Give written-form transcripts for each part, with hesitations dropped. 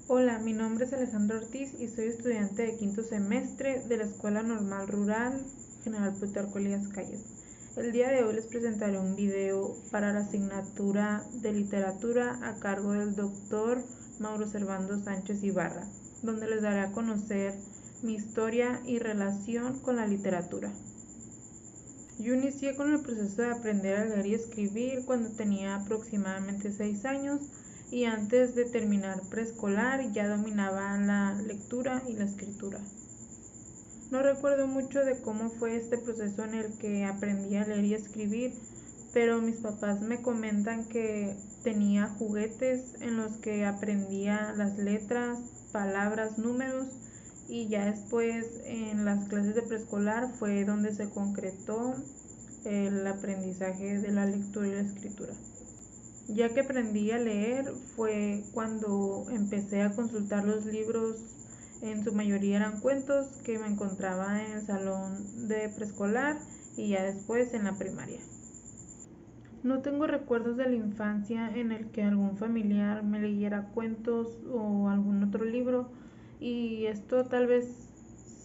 Hola, mi nombre es Alejandra Ortiz y soy estudiante de quinto semestre de la Escuela Normal Rural General Plutarco Elías Calles. El día de hoy les presentaré un video para la asignatura de literatura a cargo del doctor Mauro Servando Sánchez Ibarra, donde les daré a conocer mi historia y relación con la literatura. Yo inicié con el proceso de aprender a leer y escribir cuando tenía aproximadamente 6 años y antes de terminar preescolar ya dominaba la lectura y la escritura. No recuerdo mucho de cómo fue este proceso en el que aprendí a leer y escribir, pero mis papás me comentan que tenía juguetes en los que aprendía las letras, palabras, números, y ya después en las clases de preescolar fue donde se concretó el aprendizaje de la lectura y la escritura. Ya que aprendí a leer fue cuando empecé a consultar los libros, en su mayoría eran cuentos que me encontraba en el salón de preescolar y ya después en la primaria. No tengo recuerdos de la infancia en el que algún familiar me leyera cuentos o algún otro libro, y esto tal vez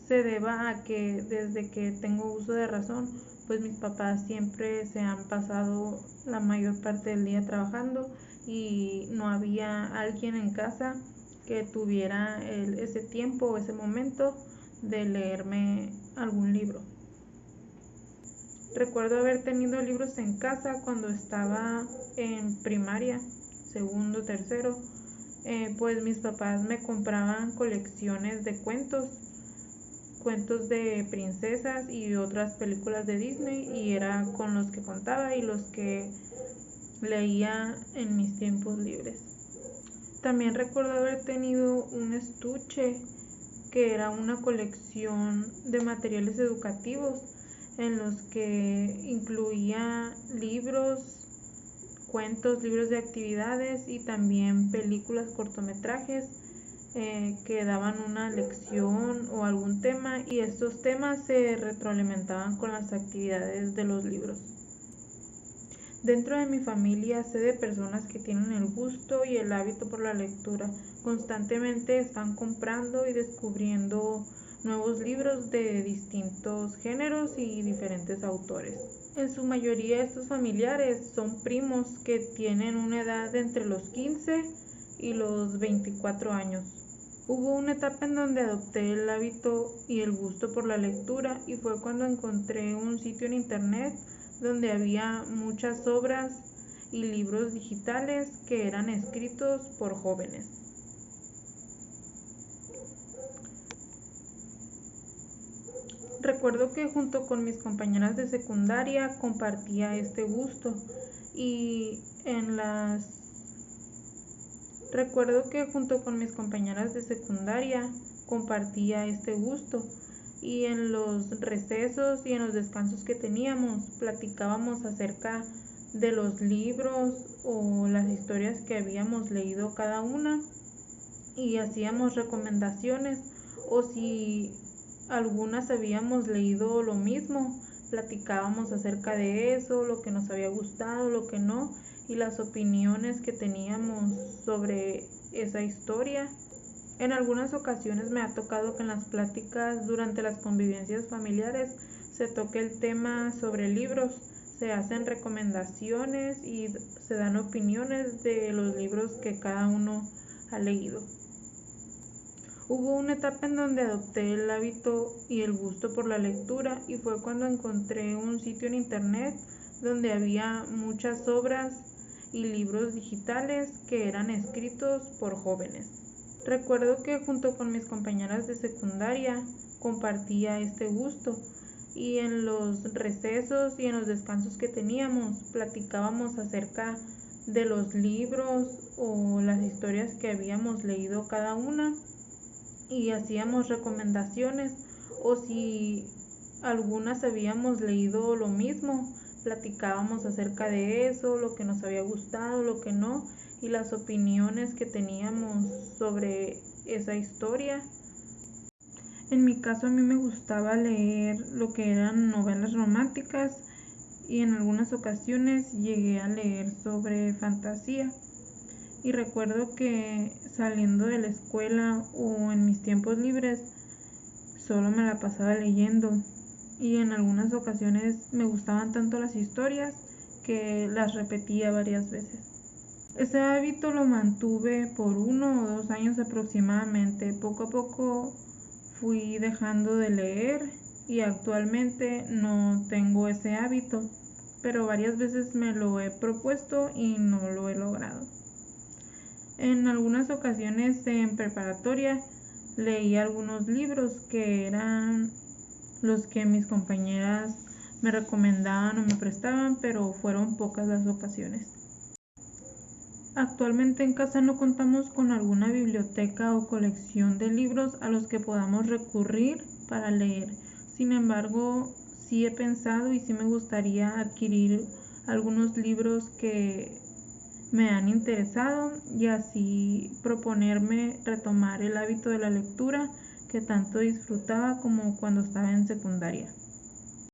se deba a que desde que tengo uso de razón, pues mis papás siempre se han pasado la mayor parte del día trabajando y no había alguien en casa que tuviera ese tiempo o ese momento de leerme algún libro. Recuerdo haber tenido libros en casa cuando estaba en primaria, segundo, tercero, pues mis papás me compraban colecciones de cuentos de princesas y otras películas de Disney, y era con los que contaba y los que leía en mis tiempos libres. También recuerdo haber tenido un estuche que era una colección de materiales educativos en los que incluía libros, cuentos, libros de actividades y también películas, cortometrajes que daban una lección o algún tema, y estos temas se retroalimentaban con las actividades de los libros. Dentro de mi familia sé de personas que tienen el gusto y el hábito por la lectura. Constantemente están comprando y descubriendo nuevos libros de distintos géneros y diferentes autores. En su mayoría estos familiares son primos que tienen una edad entre los 15 y los 24 años. Hubo una etapa en donde adopté el hábito y el gusto por la lectura, y fue cuando encontré un sitio en internet donde había muchas obras y libros digitales que eran escritos por jóvenes. Recuerdo que junto con mis compañeras de secundaria compartía este gusto y en las Recuerdo que junto con mis compañeras de secundaria compartía este gusto, y en los recesos y en los descansos que teníamos platicábamos acerca de los libros o las historias que habíamos leído cada una, y hacíamos recomendaciones, o si algunas habíamos leído lo mismo, platicábamos acerca de eso, lo que nos había gustado, lo que no, y las opiniones que teníamos sobre esa historia. En algunas ocasiones me ha tocado que en las pláticas durante las convivencias familiares se toque el tema sobre libros, se hacen recomendaciones y se dan opiniones de los libros que cada uno ha leído. Hubo una etapa en donde adopté el hábito y el gusto por la lectura, y fue cuando encontré un sitio en internet donde había muchas obras y libros digitales que eran escritos por jóvenes. Recuerdo que junto con mis compañeras de secundaria compartía este gusto, y en los recesos y en los descansos que teníamos platicábamos acerca de los libros o las historias que habíamos leído cada una, y hacíamos recomendaciones, o si algunas habíamos leído lo mismo, platicábamos acerca de eso, lo que nos había gustado, lo que no, y las opiniones que teníamos sobre esa historia. En mi caso, a mí me gustaba leer lo que eran novelas románticas, y en algunas ocasiones llegué a leer sobre fantasía. Y recuerdo que saliendo de la escuela o en mis tiempos libres solo me la pasaba leyendo, y en algunas ocasiones me gustaban tanto las historias que las repetía varias veces. Ese hábito lo mantuve por 1 o 2 años aproximadamente. Poco a poco fui dejando de leer y actualmente no tengo ese hábito, pero varias veces me lo he propuesto y no lo he logrado. En algunas ocasiones en preparatoria leí algunos libros que eran los que mis compañeras me recomendaban o me prestaban, pero fueron pocas las ocasiones. Actualmente en casa no contamos con alguna biblioteca o colección de libros a los que podamos recurrir para leer. Sin embargo, sí he pensado y sí me gustaría adquirir algunos libros que me han interesado y así proponerme retomar el hábito de la lectura que tanto disfrutaba como cuando estaba en secundaria.